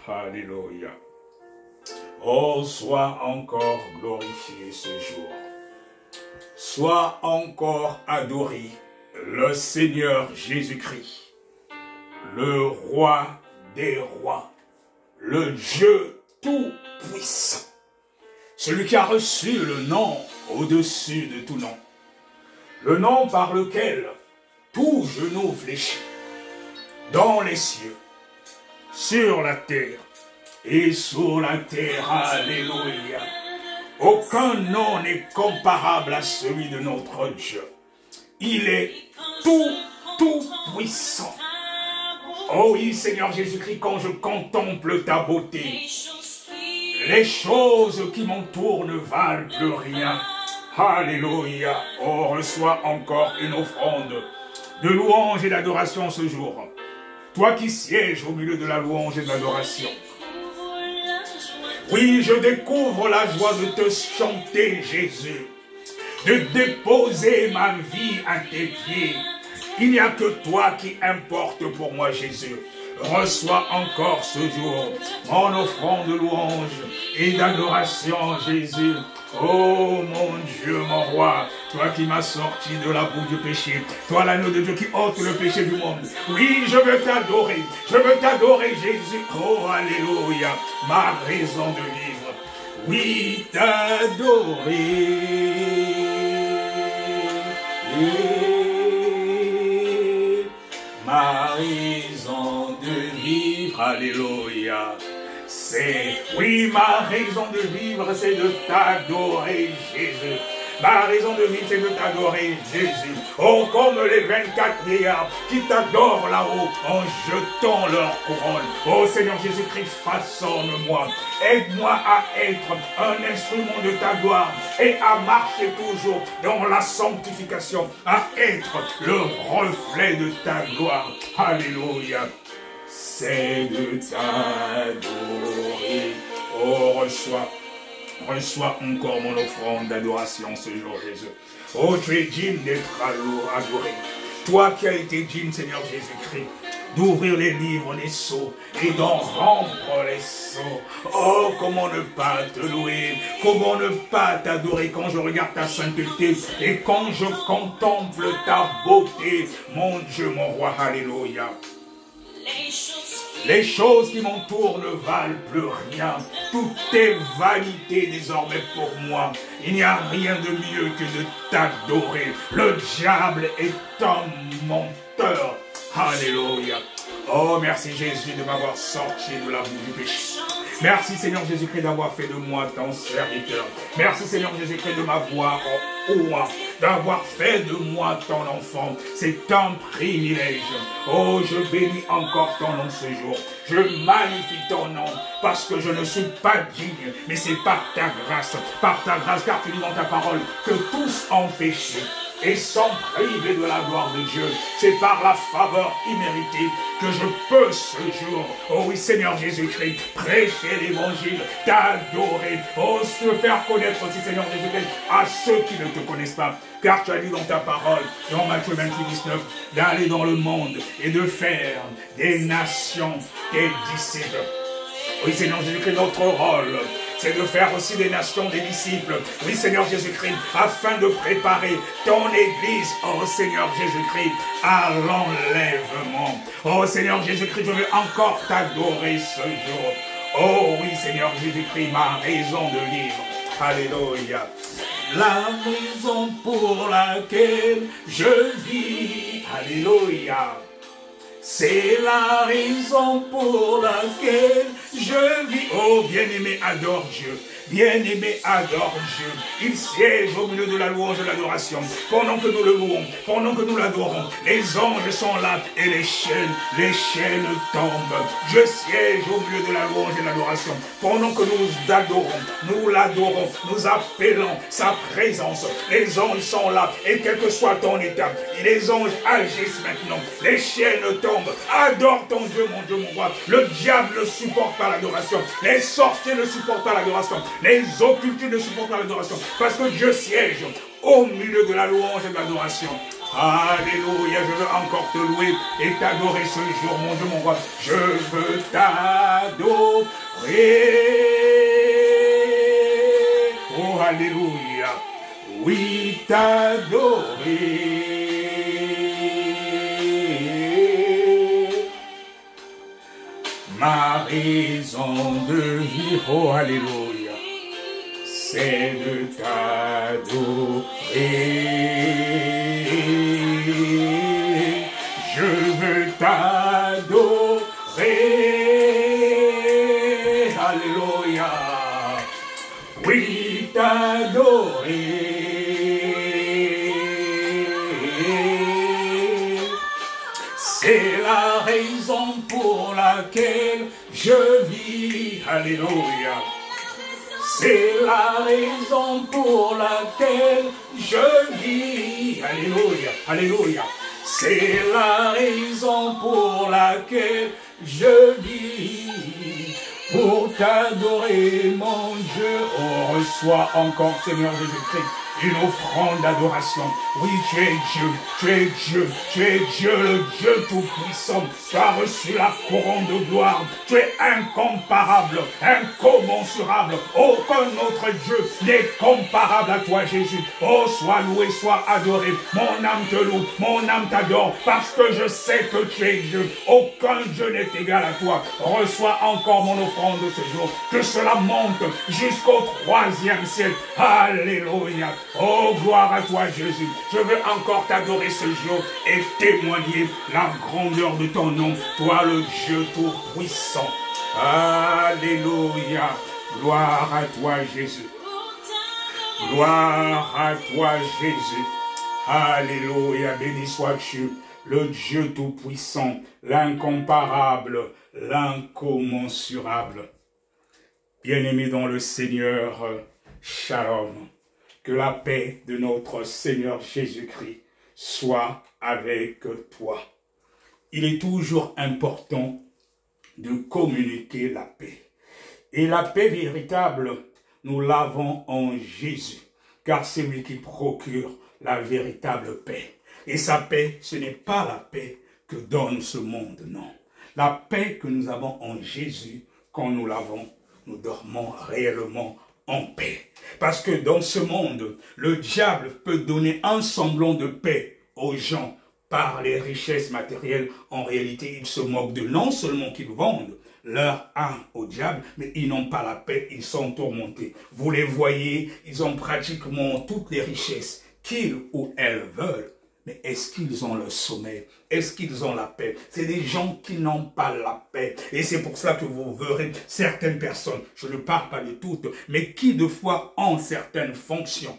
Alléluia. Oh, sois encore glorifié ce jour. Sois encore adoré le Seigneur Jésus-Christ, le roi des rois, le Dieu tout-puissant, celui qui a reçu le nom au-dessus de tout nom, le nom par lequel tout genou fléchit, dans les cieux, sur la terre et sous la terre. Alléluia. Aucun nom n'est comparable à celui de notre Dieu. Il est tout puissant. Oh oui, Seigneur Jésus-Christ, quand je contemple ta beauté, les choses qui m'entourent ne valent plus rien. Alléluia. Oh, reçois encore une offrande de louange et d'adoration ce jour. Toi qui sièges au milieu de la louange et de l'adoration. Oui, je découvre la joie de te chanter, Jésus, de déposer ma vie à tes pieds. Il n'y a que toi qui importe pour moi, Jésus. Reçois encore ce jour mon offrande de louange et d'adoration, Jésus. Oh mon Dieu, mon roi, toi qui m'as sorti de la boue du péché, toi l'agneau de Dieu qui ôte le péché du monde. Oui, je veux t'adorer, Jésus. Oh, alléluia, ma raison de vivre. Oui, t'adorer. Ma raison de vivre, alléluia. Oui, ma raison de vivre, c'est de t'adorer, Jésus. Ma raison de vivre, c'est de t'adorer, Jésus. Oh, comme les 24 vieillards qui t'adorent là-haut en jetant leur couronne. Oh, Seigneur Jésus-Christ, façonne-moi. Aide-moi à être un instrument de ta gloire et à marcher toujours dans la sanctification, à être le reflet de ta gloire. Alléluia. C'est de t'adorer. Oh, reçois encore mon offrande d'adoration ce jour, Jésus. Oh, tu es digne d'être adoré. Toi qui as été digne, Seigneur Jésus-Christ, d'ouvrir les livres, les sceaux, et d'en rompre les sceaux. Oh, comment ne pas te louer, comment ne pas t'adorer quand je regarde ta sainteté, et quand je contemple ta beauté, mon Dieu, mon roi, alléluia. Les choses qui m'entourent ne valent plus rien. Tout est vanité désormais pour moi. Il n'y a rien de mieux que de t'adorer. Le diable est un menteur. Alléluia. Oh, merci Jésus de m'avoir sorti de la boue du péché. Merci Seigneur Jésus-Christ d'avoir fait de moi ton serviteur. Merci Seigneur Jésus-Christ de m'avoir d'avoir fait de moi ton enfant. C'est un privilège. Oh, je bénis encore ton nom ce jour. Je magnifie ton nom parce que je ne suis pas digne, mais c'est par ta grâce, car tu dis dans ta parole que tous ont péché et sont privés de la gloire de Dieu. C'est par la faveur imméritée que je peux ce jour, oh oui Seigneur Jésus-Christ, prêcher l'évangile, t'adorer, oh se faire connaître aussi Seigneur Jésus-Christ à ceux qui ne te connaissent pas. Car tu as dit dans ta parole, dans Matthieu 28, 19, d'aller dans le monde et de faire des nations des disciples. Oui Seigneur Jésus-Christ, notre rôle, c'est de faire aussi des nations des disciples. Oui, Seigneur Jésus-Christ, afin de préparer ton Église, oh Seigneur Jésus-Christ, à l'enlèvement. Oh Seigneur Jésus-Christ, je veux encore t'adorer ce jour. Oh oui, Seigneur Jésus-Christ, ma raison de vivre. Alléluia. La raison pour laquelle je vis. Alléluia. C'est la raison pour laquelle je vis. Oh, bien-aimé, adore Dieu. Bien-aimé, adore Dieu. Il siège au milieu de la louange et de l'adoration. Pendant que nous le louons, pendant que nous l'adorons, les anges sont là et les chaînes tombent. Je siège au milieu de la louange et de l'adoration. Pendant que nous l'adorons, nous appelons sa présence. Les anges sont là et quel que soit ton état, les anges agissent maintenant. Les chaînes tombent. Adore ton Dieu, mon roi. Le diable ne supporte pas l'adoration. Les sorciers ne supportent pas l'adoration. Les occultés ne supportent pas l'adoration. Parce que Dieu siège au milieu de la louange et de l'adoration. Alléluia, je veux encore te louer et t'adorer ce jour, mon Dieu, mon roi. Je veux t'adorer. Oh, alléluia. Oui, t'adorer. Ma raison de vivre, oh, alléluia, c'est de t'adorer. Je veux t'adorer. Alléluia. Oui, t'adorer. C'est la raison pour laquelle je vis. Alléluia. C'est la raison pour laquelle je vis. Alléluia. Alléluia. C'est la raison pour laquelle je vis. Pour t'adorer, mon Dieu. Oh, reçois encore, Seigneur Jésus-Christ, une offrande d'adoration. Oui, tu es Dieu, tu es Dieu, tu es Dieu, le Dieu tout-puissant. Tu as reçu la couronne de gloire. Tu es incomparable, incommensurable. Aucun autre Dieu n'est comparable à toi, Jésus. Oh, sois loué, sois adoré. Mon âme te loue, mon âme t'adore, parce que je sais que tu es Dieu. Aucun Dieu n'est égal à toi. Reçois encore mon offrande de ce jour. Que cela monte jusqu'au 3e ciel. Alléluia. Oh, gloire à toi, Jésus. Je veux encore t'adorer ce jour et témoigner la grandeur de ton nom. Toi, le Dieu tout-puissant. Alléluia. Gloire à toi, Jésus. Gloire à toi, Jésus. Alléluia. Béni sois-tu, le Dieu tout-puissant, l'incomparable, l'incommensurable. Bien-aimé dans le Seigneur, shalom. Que la paix de notre Seigneur Jésus-Christ soit avec toi. Il est toujours important de communiquer la paix. Et la paix véritable, nous l'avons en Jésus, car c'est lui qui procure la véritable paix. Et sa paix, ce n'est pas la paix que donne ce monde, non. La paix que nous avons en Jésus, quand nous l'avons, nous dormons réellement en paix. Parce que dans ce monde, le diable peut donner un semblant de paix aux gens par les richesses matérielles. En réalité, ils se moquent d'eux. Non seulement qu'ils vendent leur âme au diable, mais ils n'ont pas la paix, ils sont tourmentés. Vous les voyez, ils ont pratiquement toutes les richesses qu'ils ou elles veulent. Mais est-ce qu'ils ont le sommeil? Est-ce qu'ils ont la paix? C'est des gens qui n'ont pas la paix. Et c'est pour ça que vous verrez certaines personnes, je ne parle pas de toutes, mais qui de fois ont certaines fonctions,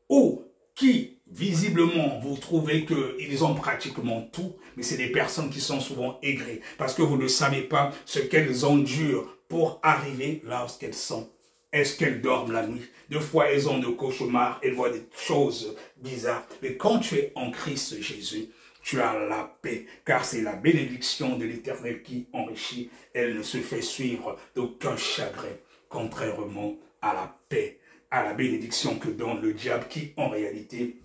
ou qui visiblement vous trouvez qu'ils ont pratiquement tout, mais c'est des personnes qui sont souvent aigries, parce que vous ne savez pas ce qu'elles endurent pour arriver lorsqu'elles sont. Est-ce qu'elles dorment la nuit? Des fois, elles ont des cauchemars, elles voient des choses bizarres. Mais quand tu es en Christ Jésus, tu as la paix, car c'est la bénédiction de l'Éternel qui enrichit. Elle ne se fait suivre d'aucun chagrin, contrairement à la paix, à la bénédiction que donne le diable, qui en réalité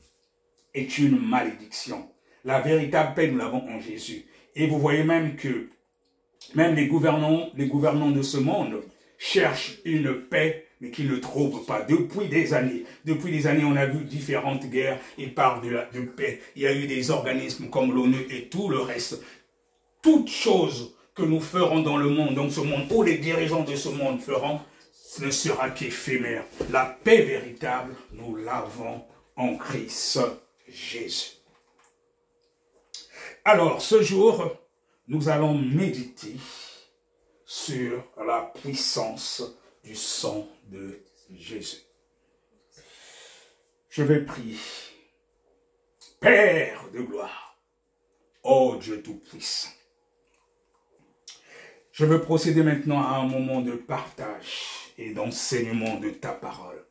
est une malédiction. La véritable paix, nous l'avons en Jésus. Et vous voyez même que même les gouvernants de ce monde cherchent une paix, mais qu'ils ne trouvent pas. Depuis des années, on a vu différentes guerres. Ils parlent de paix. Il y a eu des organismes comme l'ONU et tout le reste. Toute chose que nous ferons dans le monde, dans ce monde, ou les dirigeants de ce monde feront, ce ne sera qu'éphémère. La paix véritable, nous l'avons en Christ Jésus. Alors, ce jour, nous allons méditer sur la puissance du sang de Jésus. Je vais prier. Père de gloire, ô Dieu tout-puissant, je veux procéder maintenant à un moment de partage et d'enseignement de ta parole.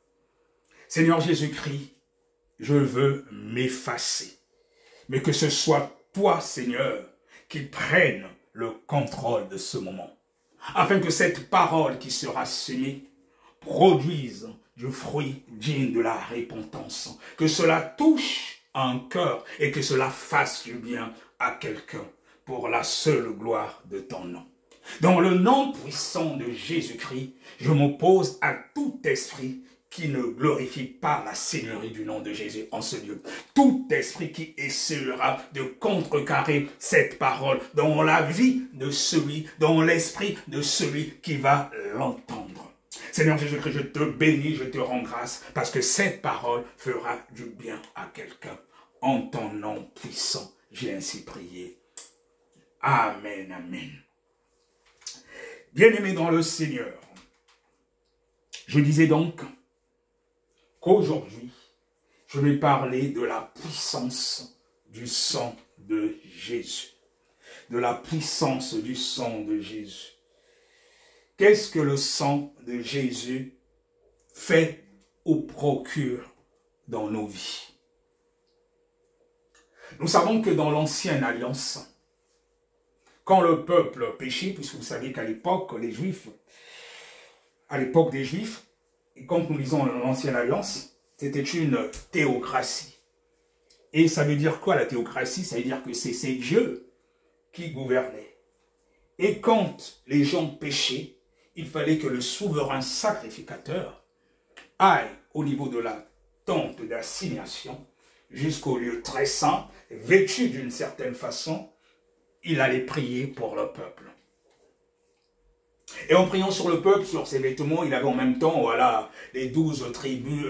Seigneur Jésus-Christ, je veux m'effacer, mais que ce soit toi, Seigneur, qui prenne le contrôle de ce moment, afin que cette parole qui sera semée produise du fruit digne de la repentance, que cela touche un cœur et que cela fasse du bien à quelqu'un pour la seule gloire de ton nom. Dans le nom puissant de Jésus-Christ, je m'oppose à tout esprit qui ne glorifie pas la seigneurie du nom de Jésus en ce lieu. Tout esprit qui essaiera de contrecarrer cette parole dans la vie de celui, dans l'esprit de celui qui va l'entendre. Seigneur Jésus-Christ, je te bénis, je te rends grâce, parce que cette parole fera du bien à quelqu'un. En ton nom puissant, j'ai ainsi prié. Amen, amen. Bien-aimés dans le Seigneur, je disais donc qu'aujourd'hui, je vais parler de la puissance du sang de Jésus. De la puissance du sang de Jésus. Qu'est-ce que le sang de Jésus fait ou procure dans nos vies? Nous savons que dans l'ancienne alliance, quand le peuple péchait, puisque vous savez qu'à l'époque, les Juifs, à l'époque des Juifs, et quand nous lisons l'ancienne alliance, c'était une théocratie. Et ça veut dire quoi la théocratie? Ça veut dire que c'est Dieu qui gouvernait. Et quand les gens péchaient, il fallait que le souverain sacrificateur aille au niveau de la tente d'assignation jusqu'au lieu très saint, vêtu d'une certaine façon, il allait prier pour le peuple. Et en priant sur le peuple, sur ses vêtements, il avait en même temps, voilà, les 12 tribus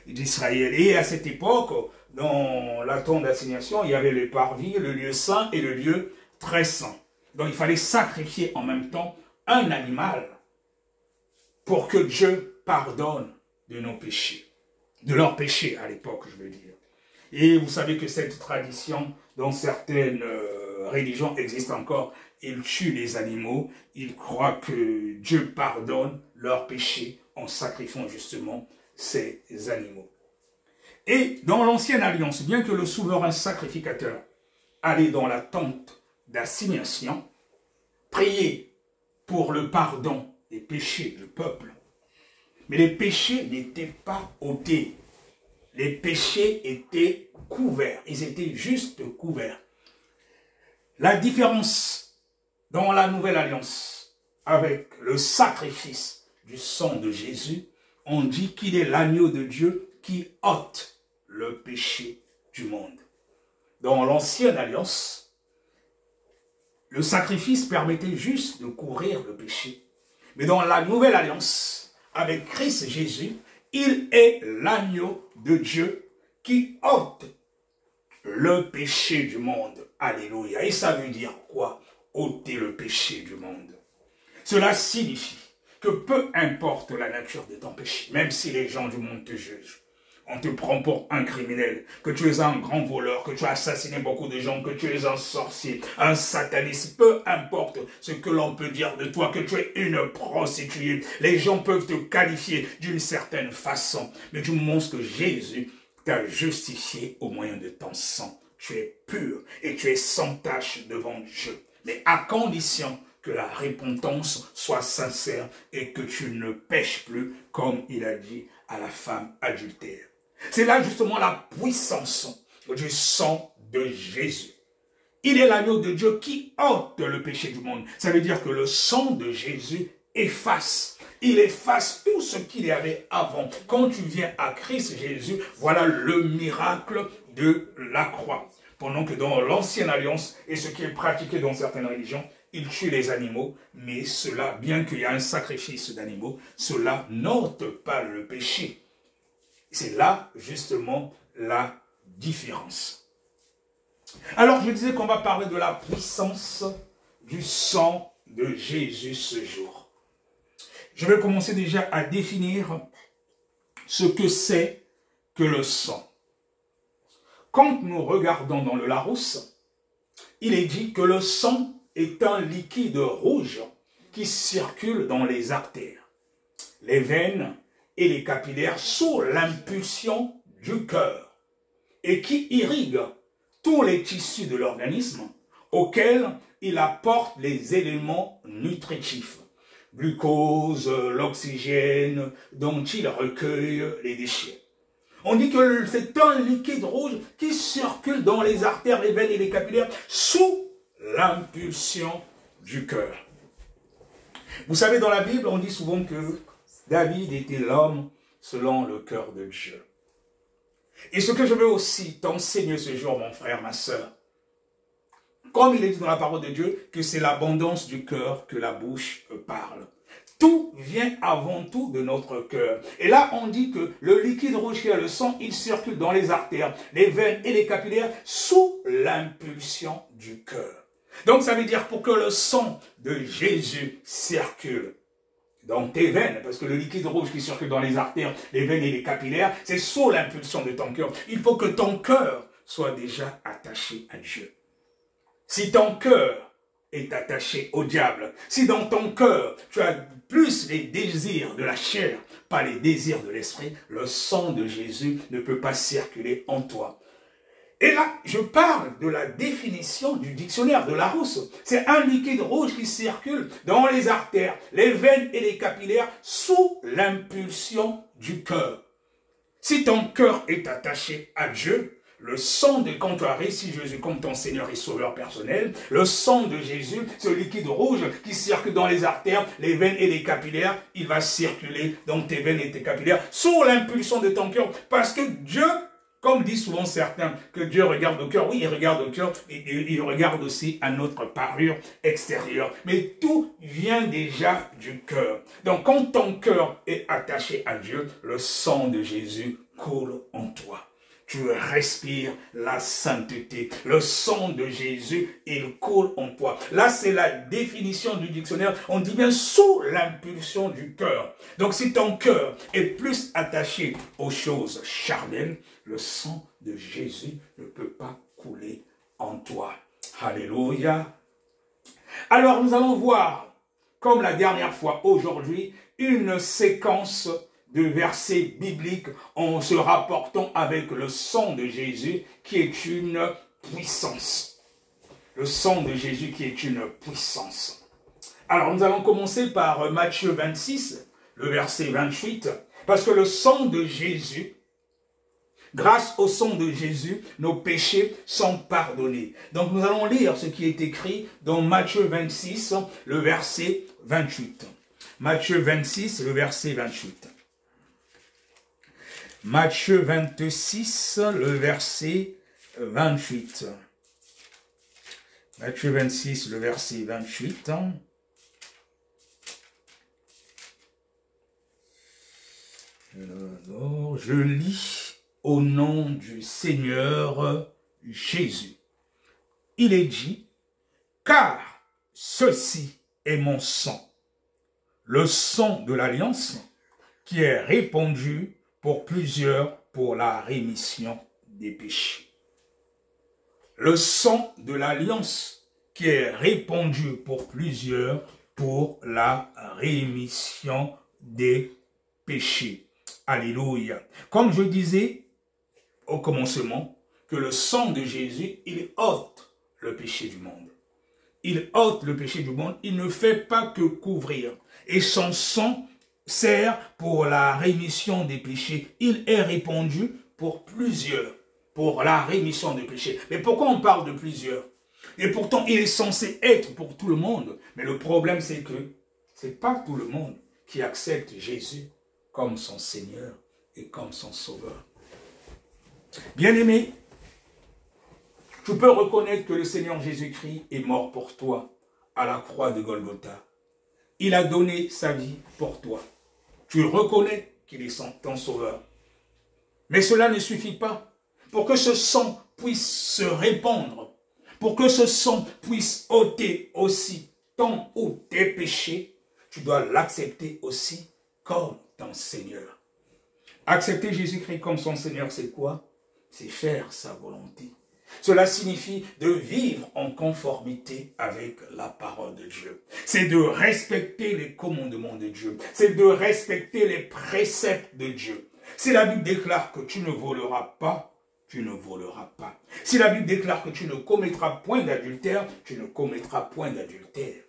d'Israël. Et à cette époque, dans la tente d'assignation, il y avait le parvis, le lieu saint et le lieu très saint. Donc il fallait sacrifier en même temps un animal pour que Dieu pardonne de nos péchés. De leurs péchés à l'époque, je veux dire. Et vous savez que cette tradition, dans certaines religions, existe encore. Ils tuent les animaux, ils croient que Dieu pardonne leurs péchés en sacrifiant justement ces animaux. Et dans l'ancienne alliance, bien que le souverain sacrificateur allait dans la tente d'assignation, prier pour le pardon des péchés du peuple, mais les péchés n'étaient pas ôtés. Les péchés étaient couverts, ils étaient juste couverts. La différence dans la nouvelle alliance avec le sacrifice du sang de Jésus, on dit qu'il est l'agneau de Dieu qui ôte le péché du monde. Dans l'ancienne alliance, le sacrifice permettait juste de couvrir le péché. Mais dans la nouvelle alliance, avec Christ Jésus, il est l'agneau de Dieu qui ôte le péché du monde. Alléluia. Et ça veut dire quoi? Ôter le péché du monde. Cela signifie que peu importe la nature de ton péché, même si les gens du monde te jugent, on te prend pour un criminel, que tu es un grand voleur, que tu as assassiné beaucoup de gens, que tu es un sorcier, un sataniste, peu importe ce que l'on peut dire de toi, que tu es une prostituée, les gens peuvent te qualifier d'une certaine façon, mais du moment que Jésus t'a justifié au moyen de ton sang, tu es pur et tu es sans tache devant Dieu, mais à condition que la repentance soit sincère et que tu ne pêches plus, comme il a dit à la femme adultère. C'est là justement la puissance du sang de Jésus. Il est l'agneau de Dieu qui ôte le péché du monde. Ça veut dire que le sang de Jésus efface. Il efface tout ce qu'il y avait avant. Quand tu viens à Christ Jésus, voilà le miracle de la croix. Pendant que dans l'ancienne alliance, et ce qui est pratiqué dans certaines religions, ils tuent les animaux, mais cela, bien qu'il y ait un sacrifice d'animaux, cela n'ôte pas le péché. C'est là, justement, la différence. Alors, je disais qu'on va parler de la puissance du sang de Jésus ce jour. Je vais commencer déjà à définir ce que c'est que le sang. Quand nous regardons dans le Larousse, il est dit que le sang est un liquide rouge qui circule dans les artères, les veines et les capillaires sous l'impulsion du cœur et qui irrigue tous les tissus de l'organisme auxquels il apporte les éléments nutritifs, glucose, l'oxygène dont il recueille les déchets. On dit que c'est un liquide rouge qui circule dans les artères, les veines et les capillaires sous l'impulsion du cœur. Vous savez, dans la Bible, on dit souvent que David était l'homme selon le cœur de Dieu. Et ce que je veux aussi t'enseigner ce jour, mon frère, ma sœur, comme il est dit dans la parole de Dieu, que c'est l'abondance du cœur que la bouche parle. Tout vient avant tout de notre cœur. Et là, on dit que le liquide rouge qui est le sang, il circule dans les artères, les veines et les capillaires sous l'impulsion du cœur. Donc, ça veut dire pour que le sang de Jésus circule dans tes veines, parce que le liquide rouge qui circule dans les artères, les veines et les capillaires, c'est sous l'impulsion de ton cœur. Il faut que ton cœur soit déjà attaché à Dieu. Si ton cœur est attaché au diable, si dans ton cœur, tu as plus les désirs de la chair, pas les désirs de l'esprit, le sang de Jésus ne peut pas circuler en toi. Et là, je parle de la définition du dictionnaire de Larousse. C'est un liquide rouge qui circule dans les artères, les veines et les capillaires sous l'impulsion du cœur. Si ton cœur est attaché à Dieu, le sang de quand tu as reçu Jésus comme ton Seigneur et Sauveur personnel, le sang de Jésus, ce liquide rouge qui circule dans les artères, les veines et les capillaires, il va circuler dans tes veines et tes capillaires sous l'impulsion de ton cœur. Parce que Dieu, comme disent souvent certains, que Dieu regarde au cœur, oui, il regarde au cœur, et il regarde aussi à notre parure extérieure. Mais tout vient déjà du cœur. Donc quand ton cœur est attaché à Dieu, le sang de Jésus coule en toi. Tu respires la sainteté. Le sang de Jésus, il coule en toi. Là, c'est la définition du dictionnaire. On dit bien sous l'impulsion du cœur. Donc, si ton cœur est plus attaché aux choses charnelles, le sang de Jésus ne peut pas couler en toi. Alléluia. Alors, nous allons voir, comme la dernière fois aujourd'hui, une séquence de versets bibliques en se rapportant avec le sang de Jésus qui est une puissance. Le sang de Jésus qui est une puissance. Alors nous allons commencer par Matthieu 26, le verset 28, parce que le sang de Jésus, grâce au sang de Jésus, nos péchés sont pardonnés. Donc nous allons lire ce qui est écrit dans Matthieu 26, le verset 28. Matthieu 26, le verset 28. Matthieu 26, le verset 28. Matthieu 26, le verset 28. Alors, je lis au nom du Seigneur Jésus. Il est dit, car ceci est mon sang, le sang de l'alliance qui est répandu pour plusieurs pour la rémission des péchés. Le sang de l'alliance qui est répandu pour plusieurs pour la rémission des péchés. Alléluia. Comme je disais au commencement, que le sang de Jésus, il ôte le péché du monde. Il ôte le péché du monde, il ne fait pas que couvrir. Et son sang sert pour la rémission des péchés. Il est répandu pour plusieurs, pour la rémission des péchés. Mais pourquoi on parle de plusieurs? Et pourtant, il est censé être pour tout le monde. Mais le problème, c'est que ce n'est pas tout le monde qui accepte Jésus comme son Seigneur et comme son Sauveur. Bien-aimé, tu peux reconnaître que le Seigneur Jésus-Christ est mort pour toi à la croix de Golgotha. Il a donné sa vie pour toi. Tu reconnais qu'il est ton sauveur. Mais cela ne suffit pas. Pour que ce sang puisse se répandre, pour que ce sang puisse ôter aussi ton ou tes péchés, tu dois l'accepter aussi comme ton Seigneur. Accepter Jésus-Christ comme son Seigneur, c'est quoi? C'est faire sa volonté. Cela signifie de vivre en conformité avec la parole de Dieu. C'est de respecter les commandements de Dieu. C'est de respecter les préceptes de Dieu. Si la Bible déclare que tu ne voleras pas, tu ne voleras pas. Si la Bible déclare que tu ne commettras point d'adultère, tu ne commettras point d'adultère.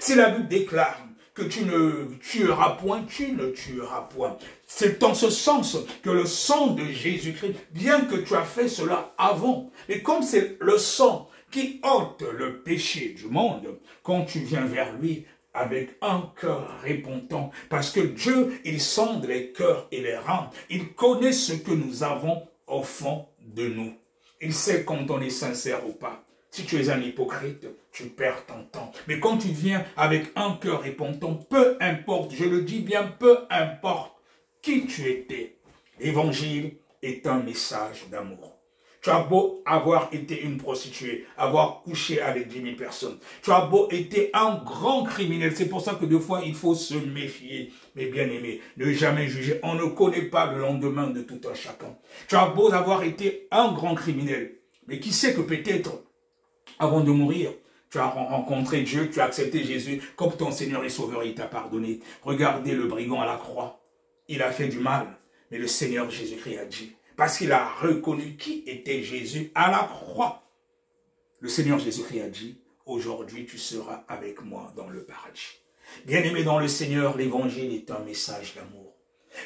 Si la Bible déclare que tu ne tueras point, tu ne tueras point. C'est dans ce sens que le sang de Jésus-Christ, bien que tu as fait cela avant, mais comme c'est le sang qui ôte le péché du monde, quand tu viens vers lui avec un cœur repentant. Parce que Dieu, il sonde les cœurs et les reins. Il connaît ce que nous avons au fond de nous. Il sait quand on est sincère ou pas. Si tu es un hypocrite, tu perds ton temps. Mais quand tu viens avec un cœur repentant, peu importe, je le dis bien, peu importe qui tu étais, l'évangile est un message d'amour. Tu as beau avoir été une prostituée, avoir couché avec 10 000 personnes. Tu as beau été un grand criminel. C'est pour ça que des fois, il faut se méfier. Mes bien-aimés, ne jamais juger. On ne connaît pas le lendemain de tout un chacun. Tu as beau avoir été un grand criminel. Mais qui sait que peut-être, avant de mourir, tu as rencontré Dieu, tu as accepté Jésus comme ton Seigneur et Sauveur, il t'a pardonné. Regardez le brigand à la croix. Il a fait du mal, mais le Seigneur Jésus-Christ a dit, parce qu'il a reconnu qui était Jésus à la croix. Le Seigneur Jésus-Christ a dit, aujourd'hui tu seras avec moi dans le paradis. Bien-aimé dans le Seigneur, l'évangile est un message d'amour.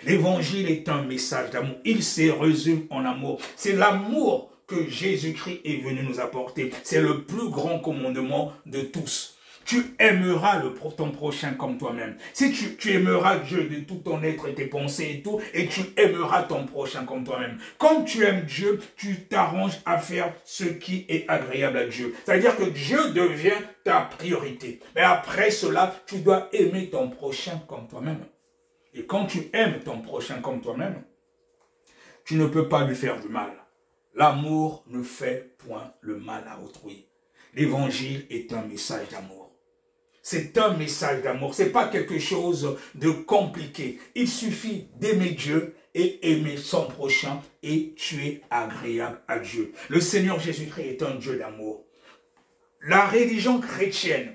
L'évangile est un message d'amour. Il se résume en amour. C'est l'amour que Jésus-Christ est venu nous apporter. C'est le plus grand commandement de tous. Tu aimeras ton prochain comme toi-même. Si tu aimeras Dieu de tout ton être et tes pensées et tout, et tu aimeras ton prochain comme toi-même. Quand tu aimes Dieu, tu t'arranges à faire ce qui est agréable à Dieu. C'est-à-dire que Dieu devient ta priorité. Mais après cela, tu dois aimer ton prochain comme toi-même. Et quand tu aimes ton prochain comme toi-même, tu ne peux pas lui faire du mal. L'amour ne fait point le mal à autrui. L'évangile est un message d'amour. C'est un message d'amour. Ce n'est pas quelque chose de compliqué. Il suffit d'aimer Dieu et aimer son prochain et tu es agréable à Dieu. Le Seigneur Jésus-Christ est un Dieu d'amour. La religion chrétienne,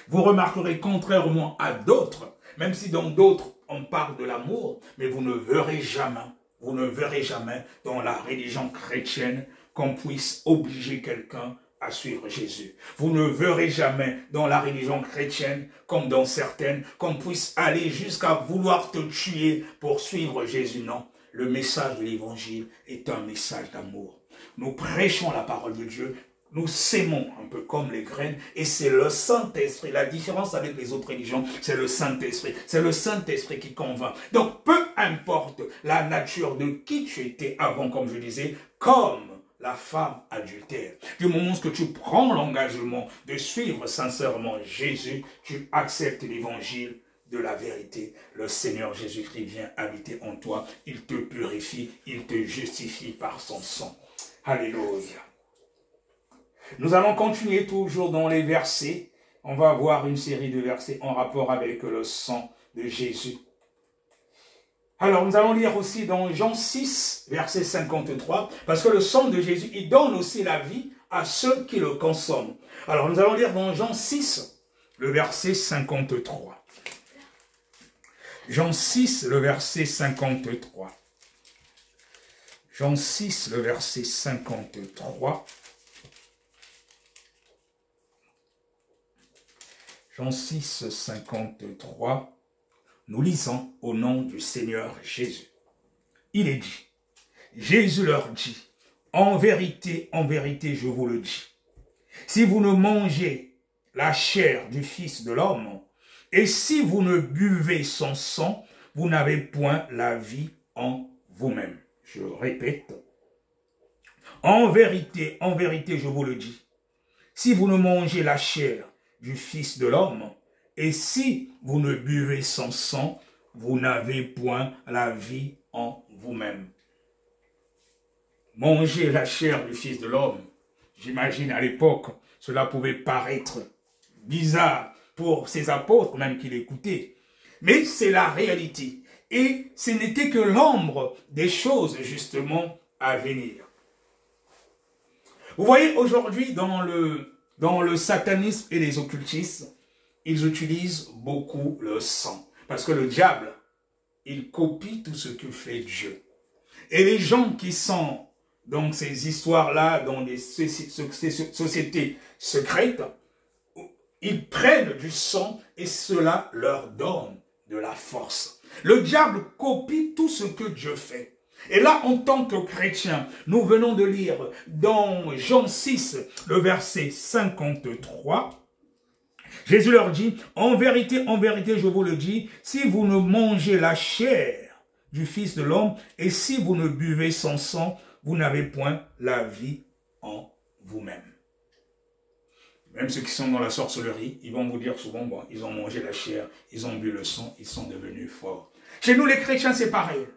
vous remarquerez contrairement à d'autres, même si dans d'autres on parle de l'amour, mais vous ne verrez jamais dans la religion chrétienne qu'on puisse obliger quelqu'un à suivre Jésus. Vous ne verrez jamais dans la religion chrétienne, comme dans certaines, qu'on puisse aller jusqu'à vouloir te tuer pour suivre Jésus. Non, le message de l'évangile est un message d'amour. Nous prêchons la parole de Dieu, nous sémons un peu comme les graines et c'est le Saint-Esprit. La différence avec les autres religions, c'est le Saint-Esprit. C'est le Saint-Esprit qui convainc. Donc, peu importe la nature de qui tu étais avant, comme je disais, comme la femme adultère. Du moment que tu prends l'engagement de suivre sincèrement Jésus, tu acceptes l'évangile de la vérité. Le Seigneur Jésus-Christ vient habiter en toi. Il te purifie, il te justifie par son sang. Alléluia. Nous allons continuer toujours dans les versets. On va voir une série de versets en rapport avec le sang de Jésus. Alors, nous allons lire aussi dans Jean 6, verset 53, parce que le sang de Jésus, il donne aussi la vie à ceux qui le consomment. Alors, nous allons lire dans Jean 6, le verset 53. Jean 6, le verset 53. Jean 6, le verset 53. Jean 6, 53. Nous lisons au nom du Seigneur Jésus. Il est dit, Jésus leur dit, en vérité, je vous le dis, si vous ne mangez la chair du Fils de l'homme, et si vous ne buvez son sang, vous n'avez point la vie en vous-même. Je répète, en vérité, je vous le dis, si vous ne mangez la chair du Fils de l'homme, et si vous ne buvez son sang, vous n'avez point la vie en vous-même. Manger la chair du Fils de l'homme, j'imagine à l'époque, cela pouvait paraître bizarre pour ses apôtres, même qui l'écoutaient. Mais c'est la réalité. Et ce n'était que l'ombre des choses, justement, à venir. Vous voyez, aujourd'hui, dans le satanisme et les occultismes, ils utilisent beaucoup le sang. Parce que le diable, il copie tout ce que fait Dieu. Et les gens qui sont dans ces histoires-là, dans des sociétés secrètes, ils prennent du sang et cela leur donne de la force. Le diable copie tout ce que Dieu fait. Et là, en tant que chrétien, nous venons de lire dans Jean 6, le verset 53, Jésus leur dit, en vérité, je vous le dis, si vous ne mangez la chair du Fils de l'homme, et si vous ne buvez son sang, vous n'avez point la vie en vous-même. Même ceux qui sont dans la sorcellerie, ils vont vous dire souvent, bon, ils ont mangé la chair, ils ont bu le sang, ils sont devenus forts. Chez nous, les chrétiens, c'est pareil.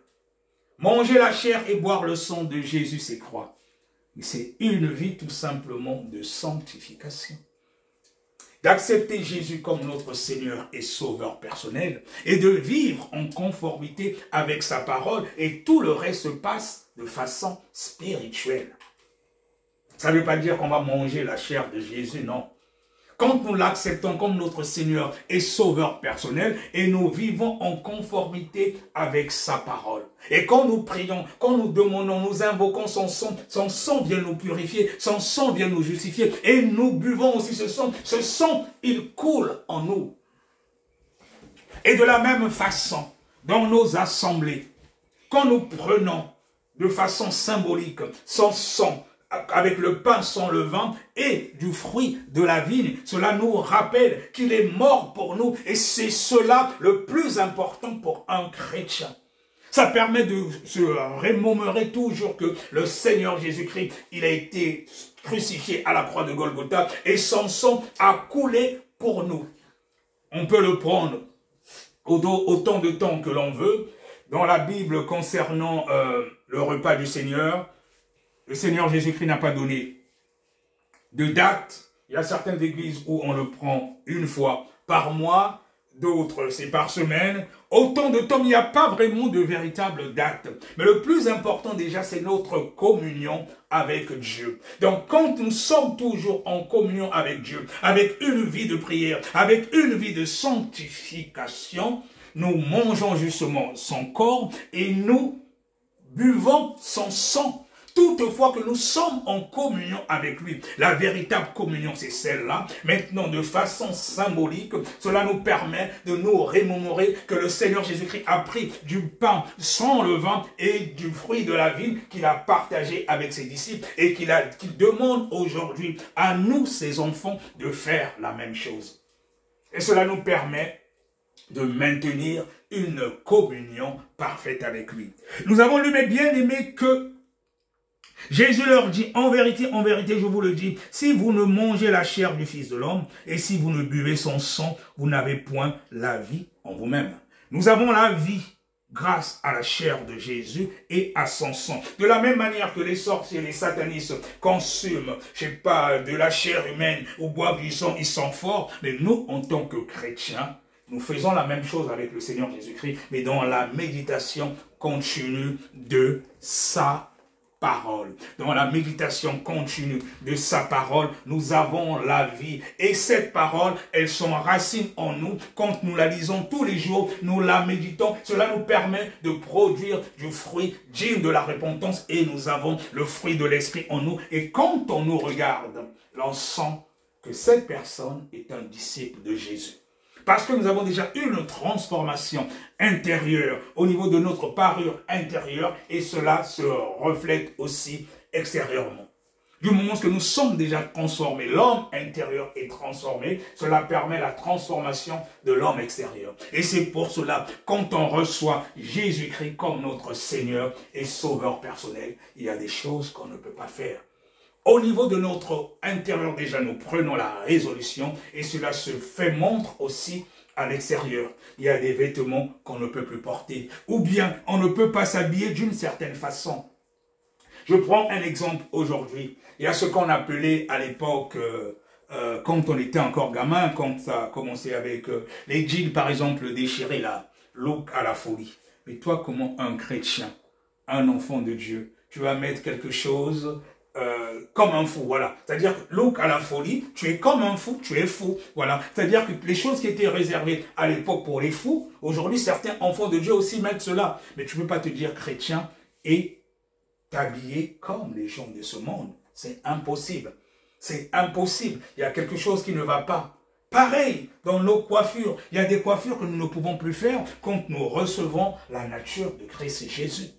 Manger la chair et boire le sang de Jésus, c'est croire. Mais c'est une vie tout simplement de sanctification. D'accepter Jésus comme notre Seigneur et Sauveur personnel et de vivre en conformité avec sa parole et tout le reste se passe de façon spirituelle. Ça ne veut pas dire qu'on va manger la chair de Jésus, non. Quand nous l'acceptons comme notre Seigneur et Sauveur personnel et nous vivons en conformité avec sa parole. Et quand nous prions, quand nous demandons, nous invoquons son sang vient nous purifier, son sang vient nous justifier. Et nous buvons aussi ce sang, il coule en nous. Et de la même façon, dans nos assemblées, quand nous prenons de façon symbolique son sang, avec le pain sans levain et du fruit de la vigne, cela nous rappelle qu'il est mort pour nous et c'est cela le plus important pour un chrétien. Ça permet de se remémorer toujours que le Seigneur Jésus-Christ, il a été crucifié à la croix de Golgotha et son sang a coulé pour nous. On peut le prendre autant de temps que l'on veut. Dans la Bible concernant le repas du Seigneur, le Seigneur Jésus-Christ n'a pas donné de date. Il y a certaines églises où on le prend une fois par mois, d'autres c'est par semaine. Autant de temps, il n'y a pas vraiment de véritable date. Mais le plus important déjà, c'est notre communion avec Dieu. Donc quand nous sommes toujours en communion avec Dieu, avec une vie de prière, avec une vie de sanctification, nous mangeons justement son corps et nous buvons son sang. Toutefois que nous sommes en communion avec lui. La véritable communion, c'est celle-là. Maintenant, de façon symbolique, cela nous permet de nous remémorer que le Seigneur Jésus-Christ a pris du pain sans levain et du fruit de la vigne qu'il a partagé avec ses disciples et qu'il demande aujourd'hui à nous, ses enfants, de faire la même chose. Et cela nous permet de maintenir une communion parfaite avec lui. Nous avons lu, mes bien-aimés, que Jésus leur dit, en vérité, je vous le dis, si vous ne mangez la chair du Fils de l'homme, et si vous ne buvez son sang, vous n'avez point la vie en vous-même. Nous avons la vie grâce à la chair de Jésus et à son sang. De la même manière que les sorciers, les satanistes consument, je sais pas, de la chair humaine ou boivent du sang, ils sont forts, mais nous, en tant que chrétiens, nous faisons la même chose avec le Seigneur Jésus-Christ, mais dans la méditation continue de sa parole. Dans la méditation continue de sa parole, nous avons la vie. Et cette parole, elle s'enracine en nous. Quand nous la lisons tous les jours, nous la méditons. Cela nous permet de produire du fruit digne de la repentance. Et nous avons le fruit de l'esprit en nous. Et quand on nous regarde, l'on sent que cette personne est un disciple de Jésus. Parce que nous avons déjà une transformation intérieure au niveau de notre parure intérieure et cela se reflète aussi extérieurement. Du moment que nous sommes déjà transformés, l'homme intérieur est transformé, cela permet la transformation de l'homme extérieur. Et c'est pour cela, quand on reçoit Jésus-Christ comme notre Seigneur et Sauveur personnel, il y a des choses qu'on ne peut pas faire. Au niveau de notre intérieur, déjà, nous prenons la résolution et cela se fait montre aussi à l'extérieur. Il y a des vêtements qu'on ne peut plus porter ou bien on ne peut pas s'habiller d'une certaine façon. Je prends un exemple aujourd'hui. Il y a ce qu'on appelait à l'époque, quand on était encore gamin, quand ça a commencé avec les jeans par exemple déchirés là, look à la folie. Mais toi, comment un chrétien, un enfant de Dieu, tu vas mettre quelque chose comme un fou, voilà. C'est-à-dire que look à la folie, tu es comme un fou, tu es fou, voilà. C'est-à-dire que les choses qui étaient réservées à l'époque pour les fous, aujourd'hui certains enfants de Dieu aussi mettent cela. Mais tu ne peux pas te dire chrétien et t'habiller comme les gens de ce monde. C'est impossible. C'est impossible. Il y a quelque chose qui ne va pas. Pareil, dans nos coiffures, il y a des coiffures que nous ne pouvons plus faire quand nous recevons la nature de Christ et Jésus.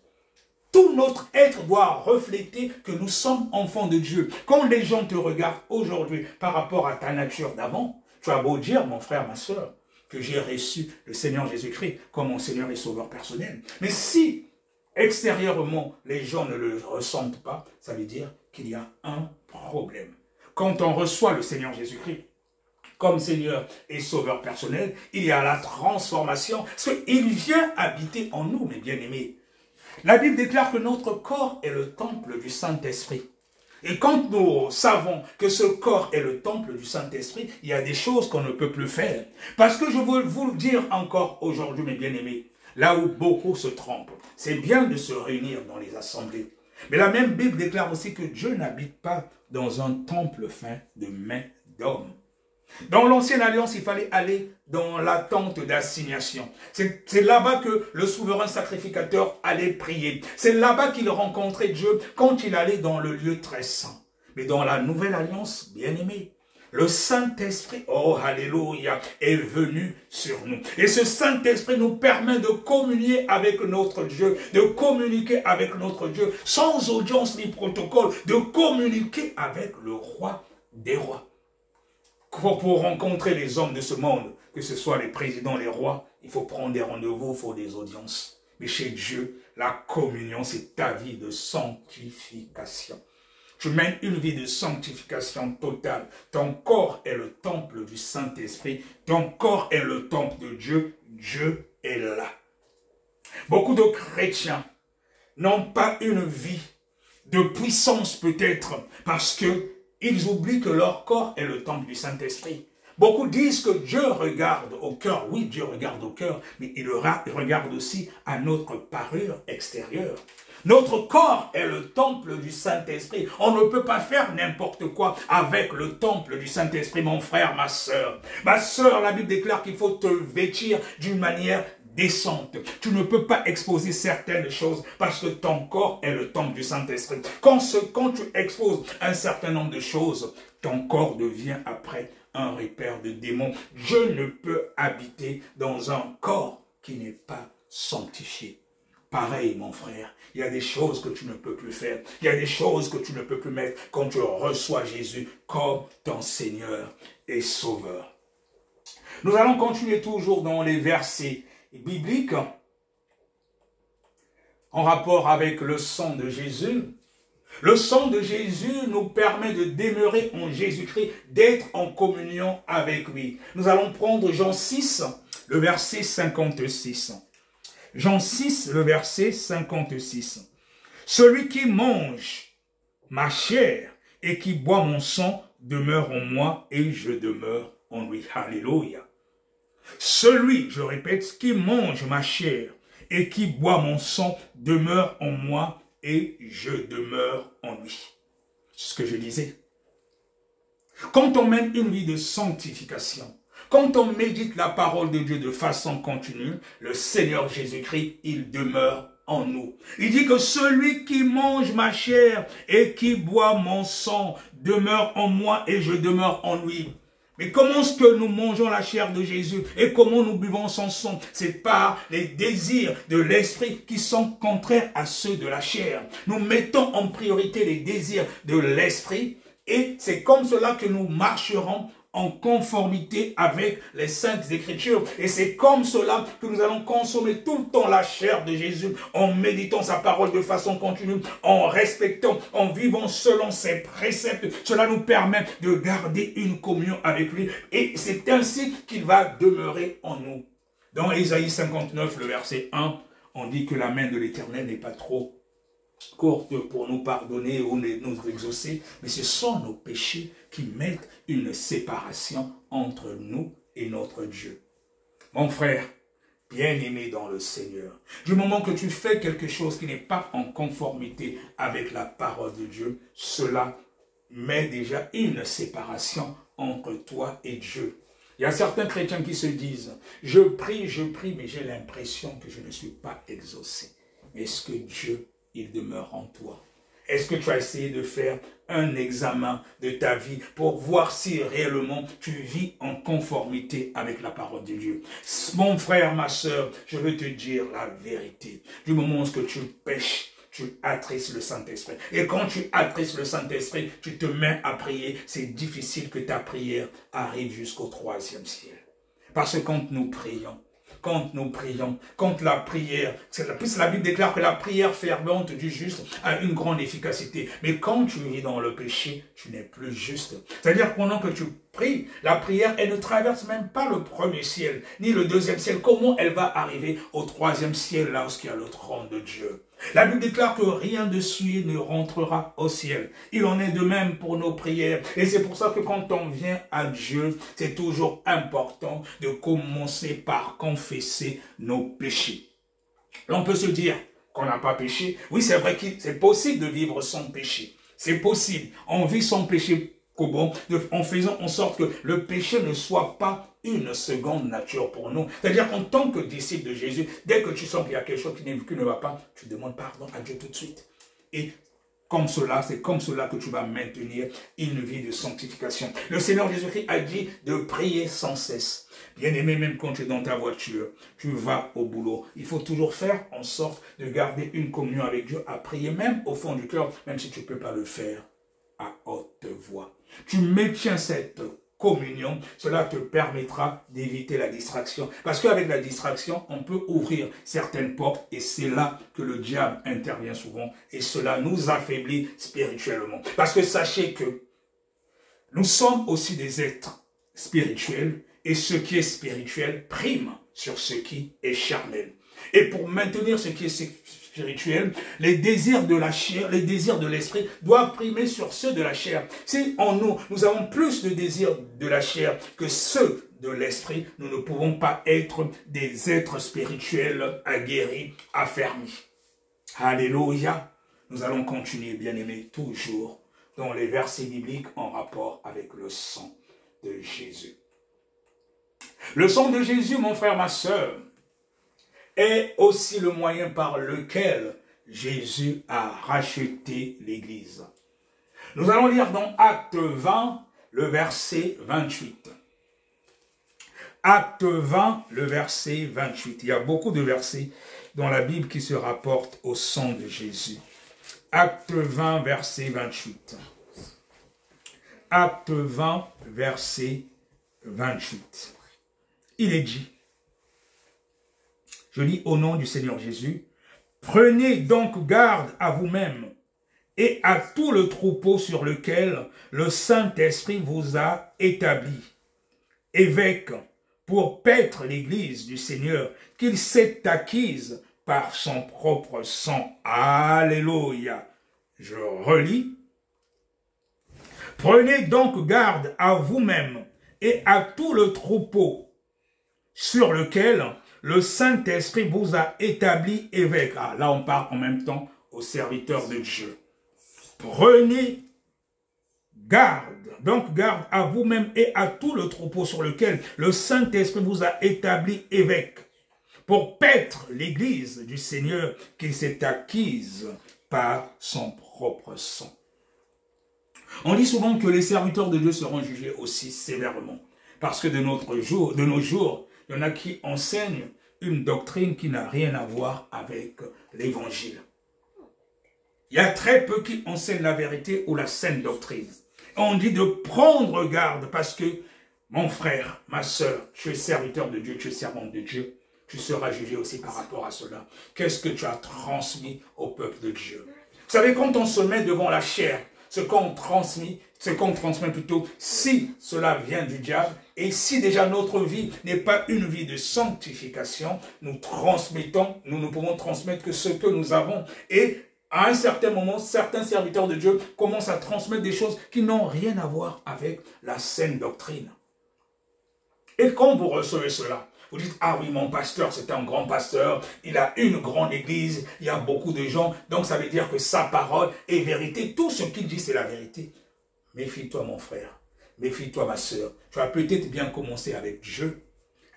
Tout notre être doit refléter que nous sommes enfants de Dieu. Quand les gens te regardent aujourd'hui par rapport à ta nature d'avant, Tu as beau dire, mon frère, ma soeur, que j'ai reçu le Seigneur Jésus-Christ comme mon Seigneur et Sauveur personnel. Mais si extérieurement les gens ne le ressentent pas, ça veut dire qu'il y a un problème. Quand on reçoit le Seigneur Jésus-Christ comme Seigneur et Sauveur personnel, il y a la transformation, parce qu'il vient habiter en nous, mes bien-aimés. La Bible déclare que notre corps est le temple du Saint-Esprit. Et quand nous savons que ce corps est le temple du Saint-Esprit, il y a des choses qu'on ne peut plus faire. Parce que je veux vous le dire encore aujourd'hui, mes bien-aimés, là où beaucoup se trompent, c'est bien de se réunir dans les assemblées. Mais la même Bible déclare aussi que Dieu n'habite pas dans un temple fait de mains d'hommes. Dans l'ancienne alliance, il fallait aller dans la tente d'assignation. C'est là-bas que le souverain sacrificateur allait prier. C'est là-bas qu'il rencontrait Dieu quand il allait dans le lieu très saint. Mais dans la nouvelle alliance, bien aimé, le Saint-Esprit, oh alléluia, est venu sur nous. Et ce Saint-Esprit nous permet de communier avec notre Dieu, de communiquer avec notre Dieu, sans audience ni protocole, de communiquer avec le roi des rois. Pour rencontrer les hommes de ce monde, que ce soit les présidents, les rois, il faut prendre des rendez-vous, il faut des audiences. Mais chez Dieu, la communion, c'est ta vie de sanctification. Tu mènes une vie de sanctification totale. Ton corps est le temple du Saint-Esprit. Ton corps est le temple de Dieu. Dieu est là. Beaucoup de chrétiens n'ont pas une vie de puissance peut-être parce que ils oublient que leur corps est le temple du Saint-Esprit. Beaucoup disent que Dieu regarde au cœur. Oui, Dieu regarde au cœur, mais il regarde aussi à notre parure extérieure. Notre corps est le temple du Saint-Esprit. On ne peut pas faire n'importe quoi avec le temple du Saint-Esprit, mon frère, ma sœur. Ma sœur, la Bible déclare qu'il faut te vêtir d'une manière décente. Tu ne peux pas exposer certaines choses parce que ton corps est le temple du Saint-Esprit. Quand tu exposes un certain nombre de choses, ton corps devient après un repère de démons. Dieu ne peut habiter dans un corps qui n'est pas sanctifié. Pareil, mon frère, il y a des choses que tu ne peux plus faire. Il y a des choses que tu ne peux plus mettre quand tu reçois Jésus comme ton Seigneur et Sauveur. Nous allons continuer toujours dans les versets bibliques en rapport avec le sang de Jésus. Le sang de Jésus nous permet de demeurer en Jésus-Christ, d'être en communion avec lui. Nous allons prendre Jean 6, le verset 56. Jean 6, le verset 56. Celui qui mange ma chair et qui boit mon sang demeure en moi et je demeure en lui. Alléluia. Celui, je répète, qui mange ma chair et qui boit mon sang demeure en moi et je demeure en lui. C'est ce que je disais. Quand on mène une vie de sanctification, quand on médite la parole de Dieu de façon continue, le Seigneur Jésus-Christ, il demeure en nous. Il dit que celui qui mange ma chair et qui boit mon sang demeure en moi et je demeure en lui. Mais comment est-ce que nous mangeons la chair de Jésus et comment nous buvons son sang? C'est par les désirs de l'esprit qui sont contraires à ceux de la chair. Nous mettons en priorité les désirs de l'esprit et c'est comme cela que nous marcherons en conformité avec les Saintes Écritures. Et c'est comme cela que nous allons consommer tout le temps la chair de Jésus, en méditant sa parole de façon continue, en respectant, en vivant selon ses préceptes. Cela nous permet de garder une communion avec lui. Et c'est ainsi qu'il va demeurer en nous. Dans Ésaïe 59, le verset 1, on dit que la main de l'Éternel n'est pas trop courte pour nous pardonner ou nous exaucer, mais ce sont nos péchés qui mettent une séparation entre nous et notre Dieu. Mon frère, bien-aimé dans le Seigneur, du moment que tu fais quelque chose qui n'est pas en conformité avec la parole de Dieu, cela met déjà une séparation entre toi et Dieu. Il y a certains chrétiens qui se disent, je prie, mais j'ai l'impression que je ne suis pas exaucé. Est-ce que Dieu il demeure en toi? Est-ce que tu as essayé de faire un examen de ta vie pour voir si réellement tu vis en conformité avec la parole de Dieu? Mon frère, ma soeur, je veux te dire la vérité. Du moment où tu pêches, tu attristes le Saint-Esprit. Et quand tu attristes le Saint-Esprit, tu te mets à prier. C'est difficile que ta prière arrive jusqu'au 3e ciel. Parce que quand nous prions, quand la prière, plus la Bible déclare que la prière fervente du juste a une grande efficacité. Mais quand tu vis dans le péché, tu n'es plus juste. C'est-à-dire pendant que tu pries, la prière, elle ne traverse même pas le 1er ciel, ni le 2e ciel. Comment elle va arriver au 3e ciel lorsqu'il y a le trône de Dieu? La Bible déclare que rien de souillé ne rentrera au ciel. Il en est de même pour nos prières. Et c'est pour ça que quand on vient à Dieu, c'est toujours important de commencer par confesser nos péchés. On peut se dire qu'on n'a pas péché. Oui, c'est vrai que c'est possible de vivre sans péché. C'est possible. On vit sans péché en faisant en sorte que le péché ne soit pas une seconde nature pour nous. C'est-à-dire qu'en tant que disciple de Jésus, dès que tu sens qu'il y a quelque chose qui ne va pas, tu demandes pardon à Dieu tout de suite. Et comme cela, c'est comme cela que tu vas maintenir une vie de sanctification. Le Seigneur Jésus-Christ a dit de prier sans cesse. Bien-aimé, même quand tu es dans ta voiture, tu vas au boulot. Il faut toujours faire en sorte de garder une communion avec Dieu, à prier même au fond du cœur, même si tu ne peux pas le faire à haute voix. Tu maintiens cette communion, cela te permettra d'éviter la distraction. Parce qu'avec la distraction, on peut ouvrir certaines portes et c'est là que le diable intervient souvent et cela nous affaiblit spirituellement. Parce que sachez que nous sommes aussi des êtres spirituels et ce qui est spirituel prime sur ce qui est charnel. Et pour maintenir ce qui est spirituel, les désirs de la chair, les désirs de l'esprit doivent primer sur ceux de la chair. Si en nous, nous avons plus de désirs de la chair que ceux de l'esprit, nous ne pouvons pas être des êtres spirituels aguerris, affermis. Alléluia. Nous allons continuer, bien-aimés, toujours dans les versets bibliques en rapport avec le sang de Jésus. Le sang de Jésus, mon frère, ma sœur, est aussi le moyen par lequel Jésus a racheté l'Église. Nous allons lire dans Acte 20, le verset 28. Acte 20, le verset 28. Il y a beaucoup de versets dans la Bible qui se rapportent au sang de Jésus. Acte 20, verset 28. Acte 20, verset 28. Il est dit, je lis au nom du Seigneur Jésus, prenez donc garde à vous-même et à tout le troupeau sur lequel le Saint-Esprit vous a établi, évêque, pour paître l'Église du Seigneur, qu'il s'est acquise par son propre sang. Alléluia. Je relis. Prenez donc garde à vous-même et à tout le troupeau sur lequel le Saint-Esprit vous a établi évêque. Ah, là, on parle en même temps aux serviteurs de Dieu. Prenez garde, donc garde à vous-même et à tout le troupeau sur lequel le Saint-Esprit vous a établi évêque, pour paître l'Église du Seigneur qui s'est acquise par son propre sang. On dit souvent que les serviteurs de Dieu seront jugés aussi sévèrement, parce que de nos jours, il y en a qui enseignent une doctrine qui n'a rien à voir avec l'évangile. Il y a très peu qui enseignent la vérité ou la saine doctrine. On dit de prendre garde parce que, mon frère, ma sœur, tu es serviteur de Dieu, tu es servante de Dieu. Tu seras jugé aussi par rapport à cela. Qu'est-ce que tu as transmis au peuple de Dieu? Vous savez, quand on se met devant la chair, ce qu'on transmet plutôt, si cela vient du diable, et si déjà notre vie n'est pas une vie de sanctification, nous ne pouvons transmettre que ce que nous avons. Et à un certain moment, certains serviteurs de Dieu commencent à transmettre des choses qui n'ont rien à voir avec la saine doctrine. Et quand vous recevez cela, vous dites, ah oui, mon pasteur, c'est un grand pasteur, il a une grande église, il y a beaucoup de gens, donc ça veut dire que sa parole est vérité. Tout ce qu'il dit, c'est la vérité. Méfie-toi, mon frère. Méfie-toi, ma sœur. Tu vas peut-être bien commencer avec Dieu.